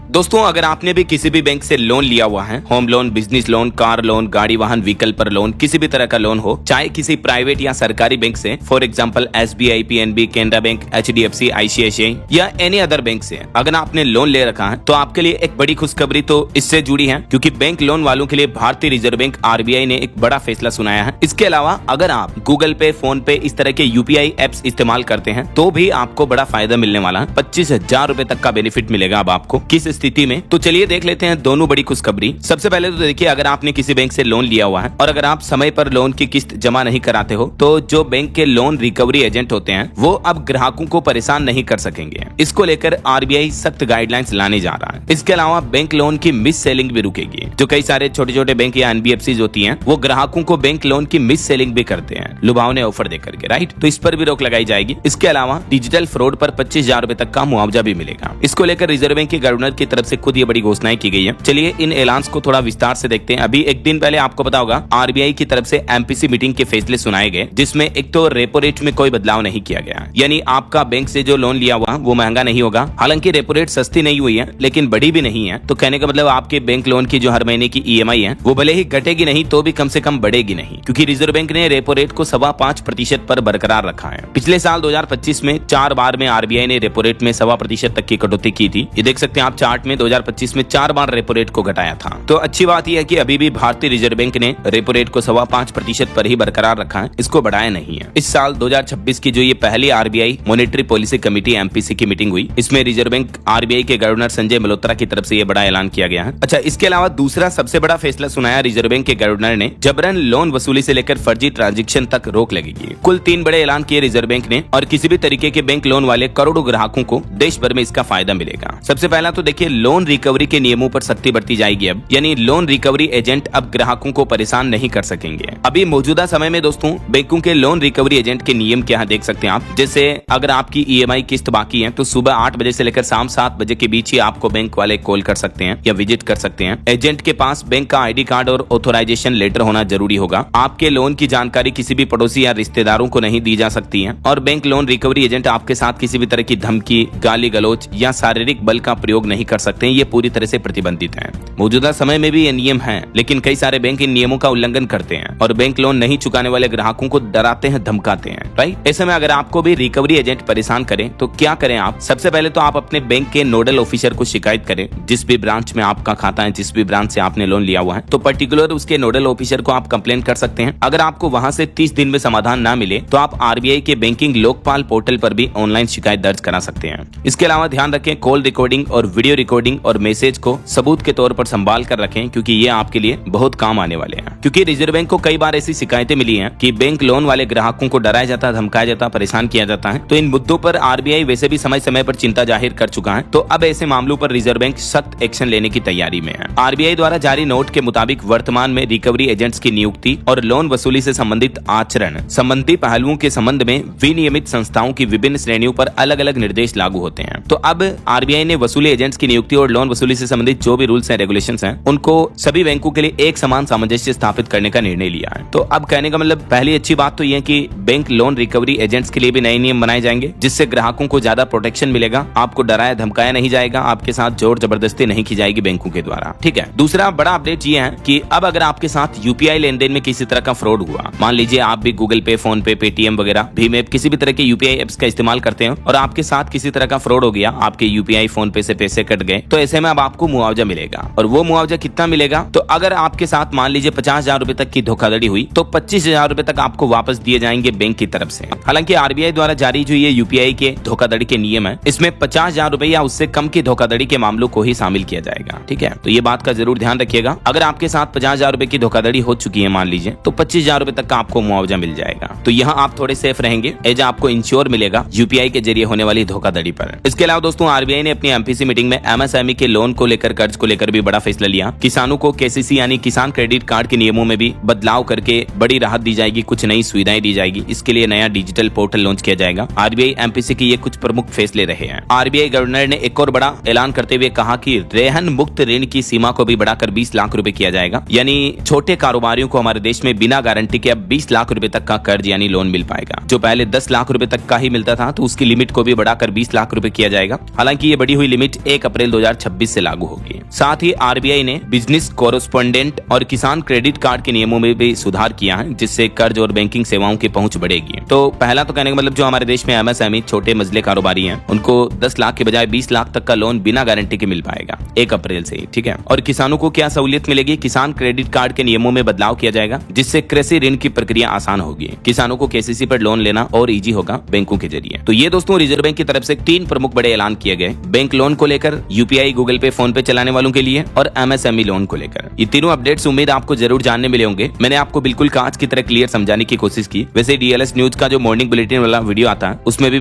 दोस्तों, अगर आपने भी किसी भी बैंक से लोन लिया हुआ है, home loan, business loan, car loan, गाड़ी वाहन व्हीकल पर लोन, किसी भी तरह का लोन हो, चाहे किसी प्राइवेट या सरकारी बैंक से, for example SBI, PNB, Canara bank, HDFC, ICICI या एनी अदर बैंक से अगर आपने लोन ले रखा है तो आपके लिए एक बड़ी खुशखबरी तो इससे जुड़ी है, क्योंकि बैंक लोन वालों के लिए भारतीय रिजर्व बैंक RBI ने एक बड़ा फैसला सुनाया है। इसके अलावा अगर आप गूगल पे, फोन पे, इस तरह के UPI एप्स इस्तेमाल करते हैं तो भी आपको बड़ा फायदा मिलने वाला है। 25,000 रुपए तक का बेनिफिट मिलेगा अब आपको। किस स्थिति में, तो चलिए देख लेते हैं दोनों बड़ी खुशखबरी। सबसे पहले तो देखिए, अगर आपने किसी बैंक से लोन लिया हुआ है और अगर आप समय पर लोन की किस्त जमा नहीं कराते हो तो जो बैंक के लोन रिकवरी एजेंट होते हैं वो अब ग्राहकों को परेशान नहीं कर सकेंगे। इसको लेकर RBI सख्त गाइडलाइंस लाने जा रहा है। इसके अलावा बैंक लोन की मिस सेलिंग भी रुकेगी। जो कई सारे छोटे छोटे बैंक या NBFCs होती हैं वो ग्राहकों को बैंक लोन की मिस सेलिंग भी करते हैं लुभावने ऑफर देकर के, राइट। तो इस पर भी रोक लगाई जाएगी। इसके अलावा डिजिटल फ्रॉड पर 25,000 रुपए तक का मुआवजा भी मिलेगा। इसको लेकर रिजर्व बैंक के गवर्नर की तरफ से खुद ये बड़ी घोषणाएं की गई है। चलिए इन ऐलान को थोड़ा विस्तार से देखते हैं। अभी एक दिन पहले आपको पता होगा RBI की तरफ से MPC मीटिंग के फैसले सुनाए गए, जिसमें एक तो रेपो रेट में कोई बदलाव नहीं किया गया, यानी आपका बैंक से जो लोन लिया हुआ वो महंगा नहीं होगा। हालांकि रेपो रेट सस्ती नहीं हुई है लेकिन बड़ी भी नहीं है, तो कहने का मतलब आपके बैंक लोन की जो हर महीने की EMI है वो भले ही घटेगी नहीं तो भी कम से कम बढ़ेगी नहीं, क्योंकि रिजर्व बैंक ने रेपो रेट को 5.25% पर बरकरार रखा है। पिछले साल 2025 में 4 बार में RBI ने रेपो रेट में 1.25% तक की कटौती की थी। ये देख सकते हैं आप चार्ट में, 2025 में 4 बार रेपो रेट को घटाया था। तो अच्छी बात यह है कि अभी भी भारतीय रिजर्व बैंक ने रेपो रेट को 5.25% पर ही बरकरार रखा है, इसको बढ़ाया नहीं है। इस साल 2026 की जो ये पहली RBI monetary policy committee MPC की मीटिंग हुई, इसमें रिजर्व बैंक RBI के गवर्नर संजय मल्होत्रा की तरफ से ये बड़ा ऐलान किया गया है। अच्छा, इसके अलावा दूसरा सबसे बड़ा फैसला सुनाया रिजर्व बैंक के गवर्नर ने, जबरन लोन वसूली से लेकर फर्जी ट्रांजैक्शन तक रोक लगेगी। कुल 3 बड़े ऐलान किए रिजर्व बैंक ने और किसी भी तरीके के बैंक लोन वाले करोड़ों ग्राहकों को देश भर में इसका फायदा मिलेगा। सबसे पहला तो देखिए, लोन रिकवरी के नियमों पर सख्ती बढ़ती जाएगी अब, यानी लोन रिकवरी एजेंट अब ग्राहकों को परेशान नहीं कर सकेंगे। अभी मौजूदा समय में दोस्तों बैंकों के लोन रिकवरी एजेंट के नियम क्या है देख सकते हैं आप। जैसे अगर आपकी EMI किस्त बाकी है तो सुबह 8 बजे से लेकर शाम 7 बजे के बीच ही आपको बैंक वाले कॉल कर सकते हैं या विजिट कर सकते हैं। एजेंट के पास बैंक का ID कार्ड और ऑथराइजेशन लेटर होना जरूरी होगा। आपके लोन की जानकारी किसी भी पड़ोसी या रिश्तेदारों को नहीं दी जा सकती है और बैंक लोन रिकवरी एजेंट आपके साथ किसी भी तरह की धमकी, गाली गलौज या शारीरिक बल का प्रयोग नहीं कर सकते हैं। ये पूरी तरह से प्रतिबंधित है। मौजूदा समय में भी ये नियम है, लेकिन कई सारे बैंक इन नियमों का उल्लंघन करते हैं और बैंक लोन नहीं चुकाने वाले ग्राहकों को डराते हैं, धमकाते हैं, राइट। ऐसे में अगर आपको भी रिकवरी एजेंट परेशान करें तो क्या करें आप? सबसे पहले तो आप अपने बैंक के नोडल ऑफिसर को शिकायत करें। जिस भी ब्रांच में आपका खाता है, जिस भी ब्रांच से आपने लोन लिया हुआ है, तो पर्टिकुलर उसके नोडल ऑफिसर को आप कंप्लेन कर सकते हैं। अगर आपको वहां से 30 दिन में समाधान ना मिले तो आप RBI के बैंकिंग लोकपाल पोर्टल पर भी ऑनलाइन शिकायत दर्ज करा सकते हैं। इसके अलावा ध्यान रखें, कॉल रिकॉर्डिंग और वीडियो रिकॉर्डिंग और मैसेज को सबूत के तौर पर संभाल कर रखें, क्योंकि ये आपके लिए बहुत काम आने वाले हैं। क्योंकि रिजर्व बैंक को कई बार ऐसी शिकायतें मिली हैं कि बैंक लोन वाले ग्राहकों को डराया जाता, धमकाया जाता, परेशान किया जाता है। तो इन मुद्दों पर RBI वैसे भी समय समय पर चिंता जाहिर कर चुका है, तो अब ऐसे मामलों पर रिजर्व बैंक सख्त एक्शन लेने की तैयारी में है। RBI द्वारा जारी नोट के मुताबिक वर्तमान में रिकवरी एजेंट्स की नियुक्ति और लोन वसूली से संबंधित आचरण संबंधी पहलुओं के संबंध में विनियमित संस्थाओं की विभिन्न श्रेणियों पर अलग अलग निर्देश लागू होते हैं। तो अब RBI ने वसूली एजेंट्स की नियुक्ति और लोन वसूली से संबंधित जो भी रूल्स एंड रेगुलेशंस हैं उनको सभी बैंकों के लिए एक समान सामंजस्य स्थापित करने का निर्णय लिया है। तो अब कहने का मतलब पहली अच्छी बात तो यह कि बैंक लोन रिकवरी एजेंट्स के लिए भी नए नियम बनाए जाएंगे, जिससे ग्राहकों को ज्यादा प्रोटेक्शन मिलेगा। आपको डराया धमकाया नहीं जाएगा, आपके साथ जोर जबरदस्ती नहीं की जाएगी बैंकों के द्वारा, ठीक है। दूसरा बड़ा अपडेट ये है कि अब अगर आपके साथ UPI लेन देन में किसी तरह का फ्रॉड हुआ, मान लीजिए आप भी गूगल पे, फोन पे, पेटीएम वगैरह, भीम ऐप, किसी भी तरह के UPI एप्स का इस्तेमाल करते हैं और आपके साथ किसी तरह का फ्रॉड हो गया, आपके UPI फोन पे से पैसे कट गए, तो ऐसे में अब आपको मुआवजा मिलेगा। और वो मुआवजा कितना मिलेगा? तो अगर आपके साथ मान लीजिए 50,000 रुपए तक की धोखाधड़ी हुई तो 25,000 रुपए तक आपको वापस दिए जाएंगे बैंक की तरफ से। हालांकि RBI द्वारा जारी जो ये UPI के धोखाधड़ी के नियम है, इसमें 50,000 रुपए या उससे कम की धोखाधड़ी के मामलों को ही शामिल किया जाएगा, ठीक है। तो ये बात का जरूर ध्यान रखिएगा। अगर आपके साथ 50,000 रुपए की धोखाधड़ी हो चुकी है मान लीजिए, तो 25,000 रुपए तक का आपको मुआवजा मिल जाएगा। तो यहाँ आप थोड़े सेफ रहेंगे, एज आपको इंश्योर मिलेगा UPI के जरिए होने वाली धोखाधड़ी पर। इसके अलावा दोस्तों RBI ने अपनी MPC मीटिंग में MSME के लोन को लेकर, कर्ज को लेकर भी बड़ा फैसला लिया। किसानों को KCC यानी किसान क्रेडिट कार्ड के नियमों में भी बदलाव करके बड़ी राहत दी जाएगी, कुछ नई सुविधाएं दी जाएगी। इसके लिए नया डिजिटल पोर्टल लॉन्च किया जाएगा। RBI MPC के ये कुछ प्रमुख फैसले रहे हैं। RBI गवर्नर ने एक और बड़ा ऐलान करते हुए कहा कि रेहन मुक्त ऋण की सीमा को भी बढ़ाकर 20 लाख रुपए किया जाएगा, यानी छोटे कारोबारियों को हमारे देश में बिना गारंटी के अब 20 लाख रुपए तक का कर्ज यानी लोन मिल पाएगा। जो पहले 10 लाख रुपए तक का ही मिलता था, तो उसकी लिमिट को भी बढ़ाकर 20 लाख रुपए किया जाएगा। हालांकि ये बढ़ी हुई लिमिट 1 अप्रैल 2026 से लागू होगी। साथ ही आरबीआई ने बिजनेस कोरेस्पोंडेंट और किसान क्रेडिट कार्ड के नियमों में भी सुधार किया है, जिससे कर्ज और बैंकिंग सेवाओं की पहुंच बढ़ेगी। तो पहला तो कहने का मतलब जो हमारे देश में एमएसएमई छोटे मजले कारोबारी हैं, उनको 10 लाख के बजाय 20 लाख तक का लोन बिना गारंटी के मिल पाएगा 1 अप्रैल से ही, ठीक है। और किसानों को क्या सहूलियत मिलेगी? किसान क्रेडिट कार्ड के नियमों में बदलाव किया जाएगा, जिससे कृषि ऋण की प्रक्रिया आसान होगी। किसानों को केसीसी पर लोन लेना और इजी होगा बैंकों के जरिए। तो ये दोस्तों रिजर्व बैंक की तरफ से 3 प्रमुख बड़े ऐलान किए गए, बैंक लोन को लेकर, यूपीआई, गूगल पे, फोन पे चलाने वालों के लिए और एमएसएमई लोन को लेकर। ये तीनों अपडेट्स उम्मीद आपको जरूर जानने मिले होंगे। मैंने आपको बिल्कुल कांच की तरह क्लियर समझाने की कोशिश की। वैसे डीएलएस न्यूज का जो मॉर्निंग बुलेटिन वाला वीडियो आता है उसमें भी